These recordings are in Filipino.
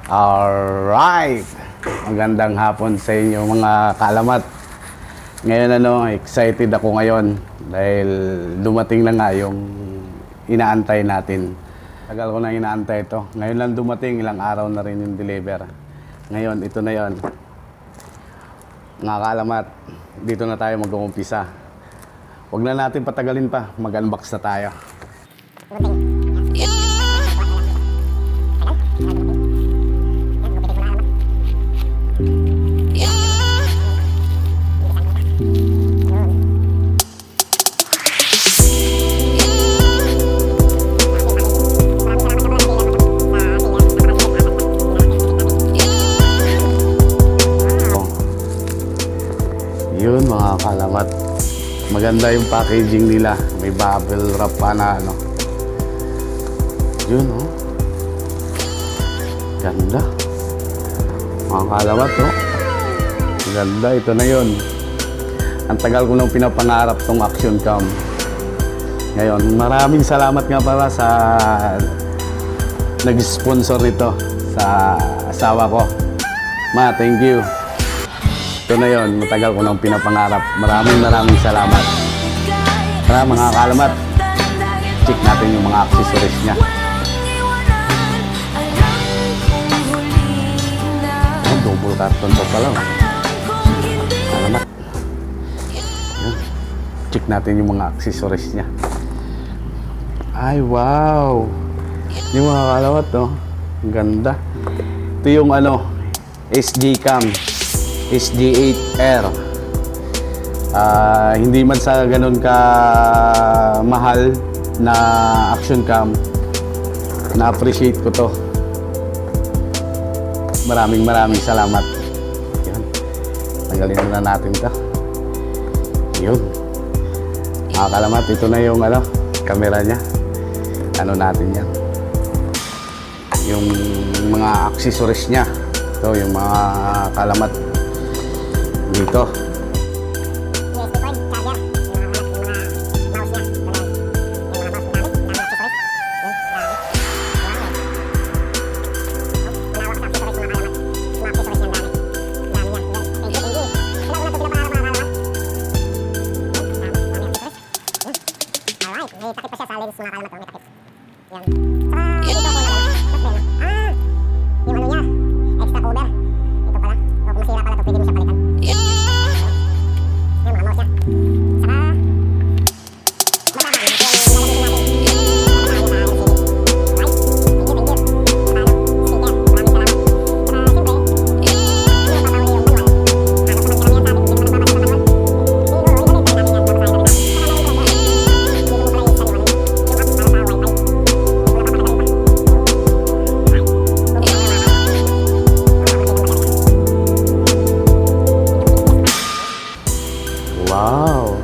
Alright! Magandang hapon sa inyo mga kaalamat. Ngayon excited ako ngayon dahil dumating na nga yung inaantay natin. Tagal ko na inaantay ito. Ngayon lang dumating, ilang araw na rin yung deliver. Ngayon, ito na yon. Mga kaalamat, dito na tayo mag-uumpisa. Huwag na natin patagalin pa, mag-unbox na tayo. Yun mga kaalamat, maganda yung packaging nila, may bubble wrap pa na ano. Yun oh, ganda mga kaalamat oh. Ganda, ito na yun. Ang tagal ko nang pinapangarap tong action cam. Ngayon, maraming salamat nga pala sa nag-sponsor nito, sa asawa ko. Ma, thank you. Ito na yun, matagal ko nang pinapangarap. Maraming salamat. Tara mga kaalamat, check natin yung mga accessories niya. Oh, double carton to pala. Kaalamat. Check natin yung mga accessories niya. Ay, wow! Yung mga kaalamat, oh. Ang ganda. Ito yung SD cam. SD8R. Hindi man sa ganun ka mahal na action cam, na-appreciate ko to. Maraming salamat. Yan. Tanggalin na natin to. Yun. Mga kaalamat, ito na yung camera niya. Natin yan. Yung mga accessories niya. Ito yung mga kaalamat. Dito. Wow!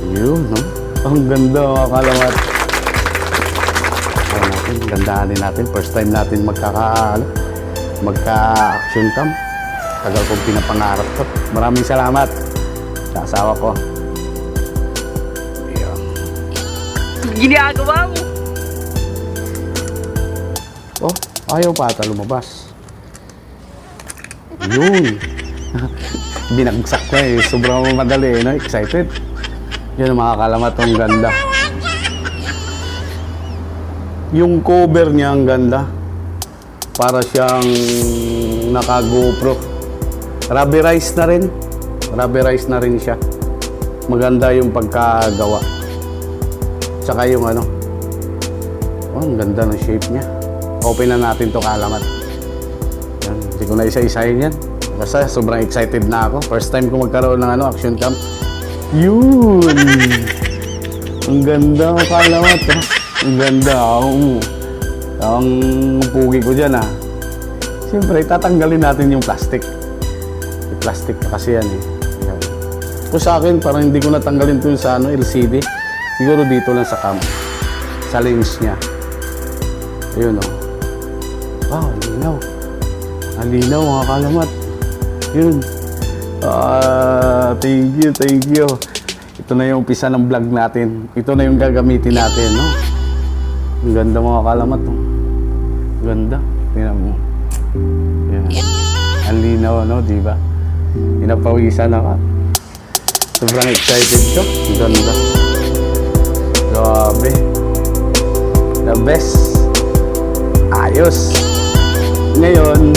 Yun, no? Ang ganda mga kaalamat. Gandahan natin. First time natin magka-action cam. Tagal kong pinapangarap ko. Maraming salamat sa asawa ko. Ayan. Ginagawa mo! Oh, ayaw pa ata lumabas. Yun. Binagsak ko eh. Sobrang madali, no? Excited. Yun ang mga kaalamat, ang ganda. Yung cover niya ang ganda. Para siyang naka-GoPro. Rubberized na rin. Rubberized na rin siya. Maganda yung pagkagawa. Tsaka yung oh, ang ganda ng shape niya. Open na natin to kaalamat. Yan. Hindi ko na isa-isahin yan. Kasi sobrang excited na ako. First time ko magkaroon ng action cam. Yun! Ang ganda ng kaalamat. Ang ganda. Ang pugi ko dyan Siyempre, tatanggalin natin yung plastic. Yung plastic pa kasi yan Yan. So sa akin, parang hindi ko natanggalin ito sa LCD. Siguro dito lang sa cam. Sa lens niya. Ayun Wow, ang linaw. Ang linaw mga kaalamat. Yun. Thank you. Ito na yung umpisa ng vlog natin. Ito na yung gagamitin natin, no? Ang ganda mga kaalamat, no? Ganda. Tingnan mo. Yan. Ang linaw, no? Di ba? Inapawisan ako. Sobrang excited ko. Ang ganda. Grabe. The best. Ayos. Ngayon,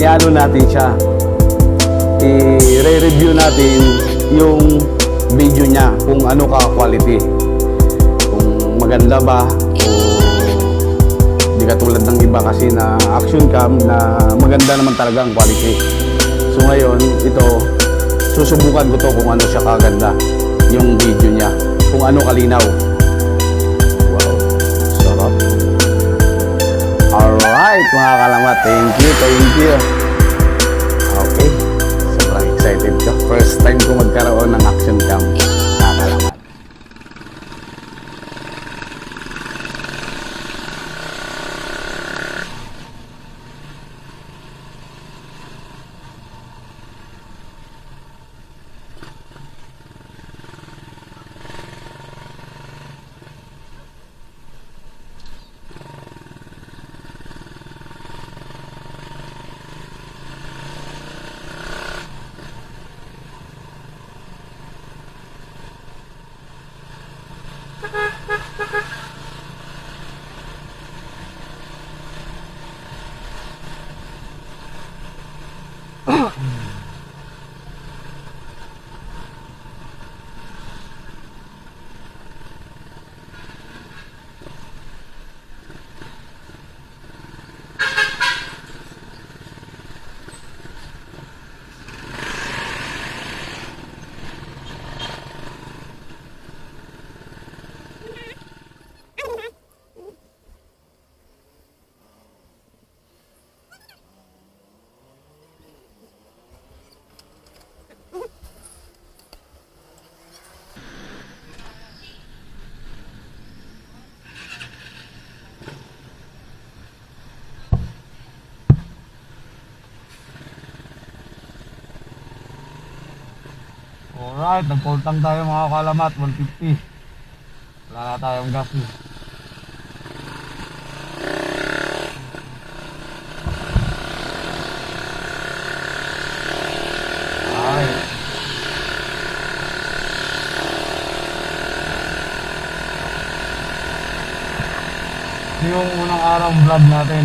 i-ano natin siya. I-re-review natin yung video niya. Kung ano ka quality. Kung maganda ba o di katulad ng iba kasi na action cam na maganda naman talaga ang quality. So ngayon, ito, susubukan ko to kung ano siya kaganda yung video niya. Kung ano kalinaw. Wow, sarap. Alright mga kalamat, thank you. Okay, sobrang excited ko. First time ko magkaroon ng action cam. Mga kalamat. Alright, nagpultang tayo mga kalamat, 150. Wala na tayong gas eh. Alright. Ito yung unang araw vlog natin.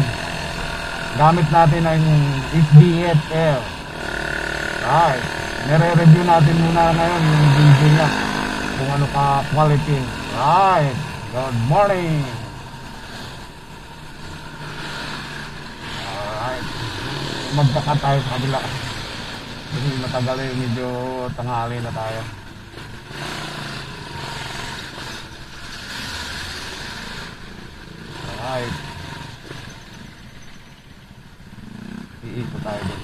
Gamit natin ang HDSL. Alright. Nire-review natin muna ngayon yung video niya kung ano ka quality. Right, good morning. Alright, magkakat tayo sa kabila kasi matagal eh, medyo tanghali na tayo. Alright, iikot tayo din.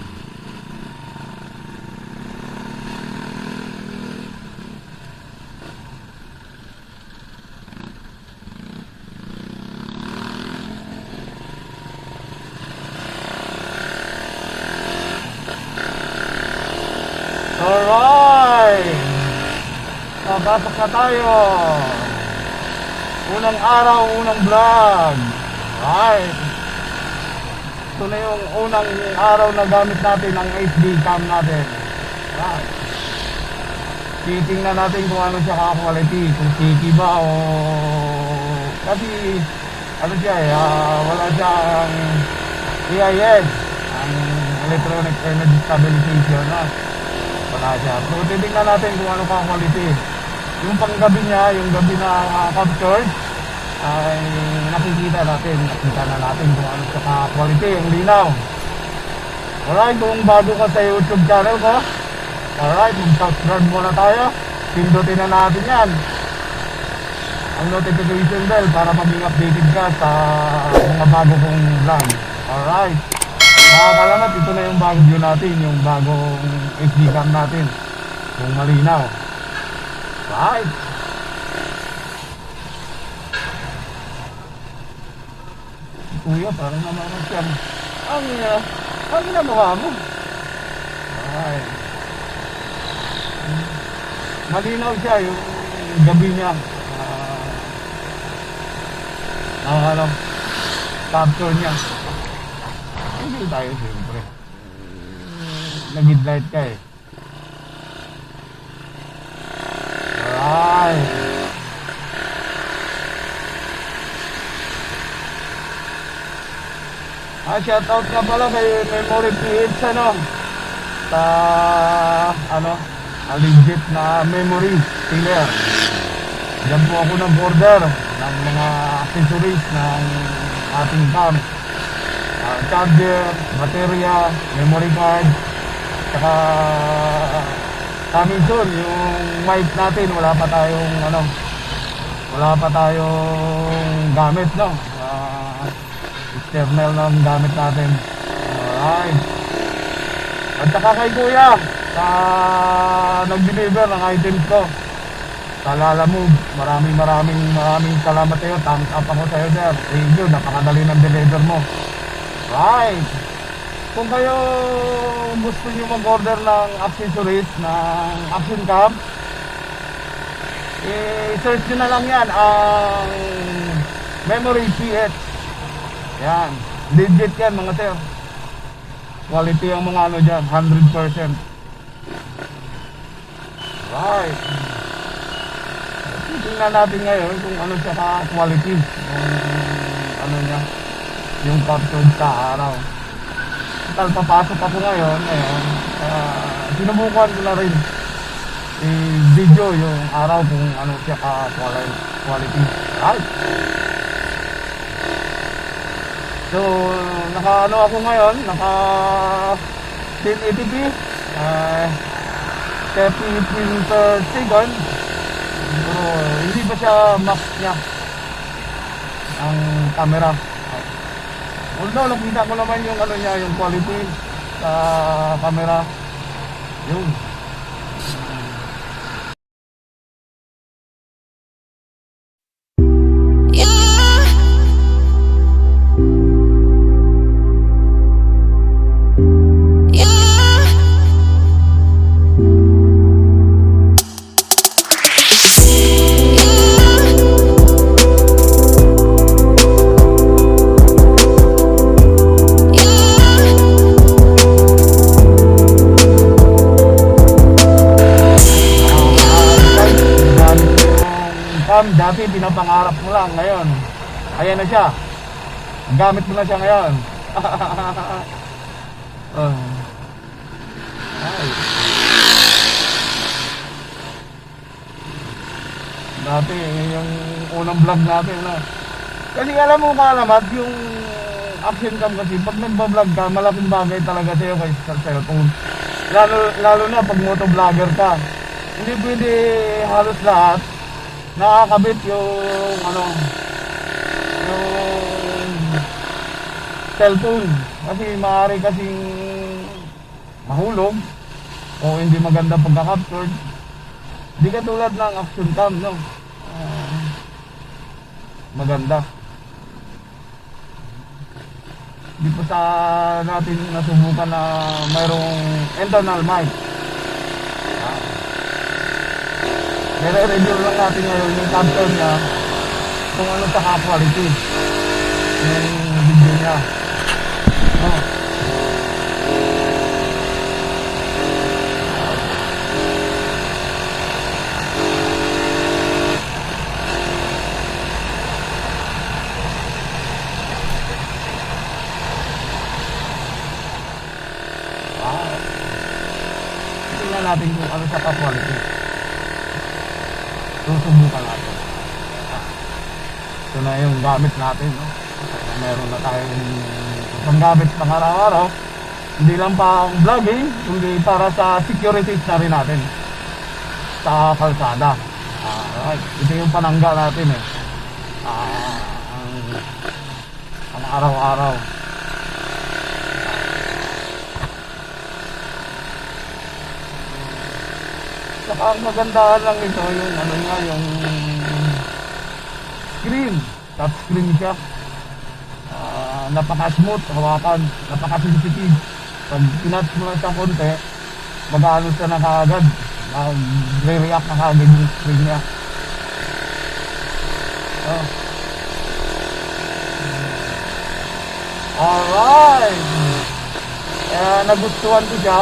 Alright, napasok na tayo. Unang araw, unang vlog. Alright, ito na yung unang araw na gamit natin ang HD cam natin. Alright, titingnan natin kung ano siya ka-quality, kung sticky ba o kasi ano siya eh, wala siyang EIS, ang electronic energy stabilization na. Wala siya. So titignan natin kung ano pa quality. Yung panggabi niya, yung gabi na captured ay nakikita natin. Nakita na natin kung ano sa quality, yung linaw. Alright, kung bago ka sa YouTube channel ko, alright, mag-subscribe muna tayo. Pindutin na natin yan ang notification bell para maging updated ka sa mga bago kong vlog. Alright, mga kalamat, ito na yung bagong view natin, yung bagong HD cam natin, yung malinaw. Right. Kuya, parang naman siya. Ang ginagawa mo. Right. Malinaw siya, yung gabi niya. Nakakalam, capture niya. Hindi tayo siyempre. Nag-id light ka eh. Alright. Shoutout nga pala kay Memory PH sa legit na memory sealer. Diyan po ako nag-order ng mga accessories ng ating cam. Charger, baterya, memory card, saka coming soon yung mic natin, wala pa tayong gamit, no? External ng gamit natin. Alright. At saka kay Kuya sa nag-deliver ng items ko sa Lalamove, maraming salamat sa'yo. Thumbs up ako sa'yo, sir. Thank you, napakadali ng deliver mo. Right. Kung kayo gusto nyo mag-order ng accessories ng Action Cam, i-search nyo na lang yan ang Memory PH. Yan, legit yan mga sir. Quality ang mga dyan, 100%. Right. Tingnan natin ngayon kung ano siya ka-quality, yung niya, yung captured sa araw. Total, papasok ako ngayon, sinubukan ko na rin i-video yung araw kung ano siya ka-quality. Right. So, ako ngayon, naka 1080p, 30 frames per second. Pero hindi pa siya max niya ang camera. Although nakita ko naman yung yung quality sa camera. Yun. Dati pinapangarap mo lang, ngayon ayan na siya, gamit mo na siya ngayon. Dati yung unang vlog natin kasi alam mo kalamat yung Action Cam, kasi pag nagbablog ka, malaking bagay talaga sa'yo kay sa cellphone, lalo na pag motovlogger ka. Hindi pwede halos lahat nakakabit yung cellphone, kasi maaari kasing mahulog o hindi maganda pagka-captured. Di katulad ng Action Cam, no? Maganda. Di pa sa natin nasubukan na mayroong internal mic. Nire-review lang natin ngayon yung capture niya kung ano sa quality yung video niya. Tingnan natin kung ano sa quality. Susubukan natin. Ito na yung gamit natin, no? Meron na tayong panggamit pang araw-araw. Hindi lang pang vlogging, kundi para sa securities na rin natin sa kalsada. Right. Ito yung panangga natin ang araw-araw. Saka ang magandaan lang ito yung yung screen, touch screen siya. Napaka-smooth hawakan, napaka-sensitive. Pag pinatch mo lang siya konti, mag-ano siya na kaagad, mag-react na kaagad yung screen niya. Alright! nagustuhan ko siya.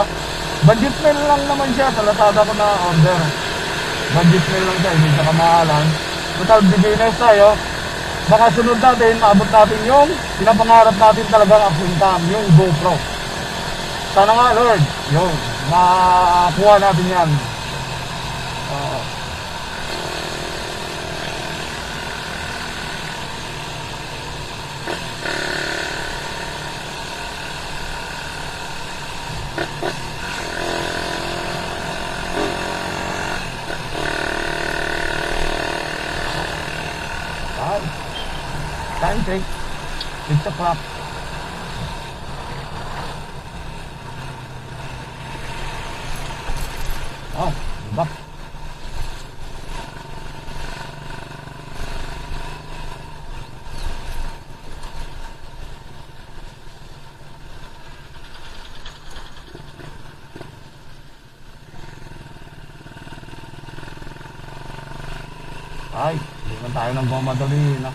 Budget meal lang naman siya. Sa Lazada ko na order. Budget meal lang siya. Hindi siya kamahalan. Total beginners tayo. Baka sunod natin, abot natin yung pinapangarap natin talagang action cam, yung GoPro. Sana nga, Lord, yun, makuha natin yan. Time check. 6 o'clock. Oh, diba? Ay, hindi man tayo nang bumadali na.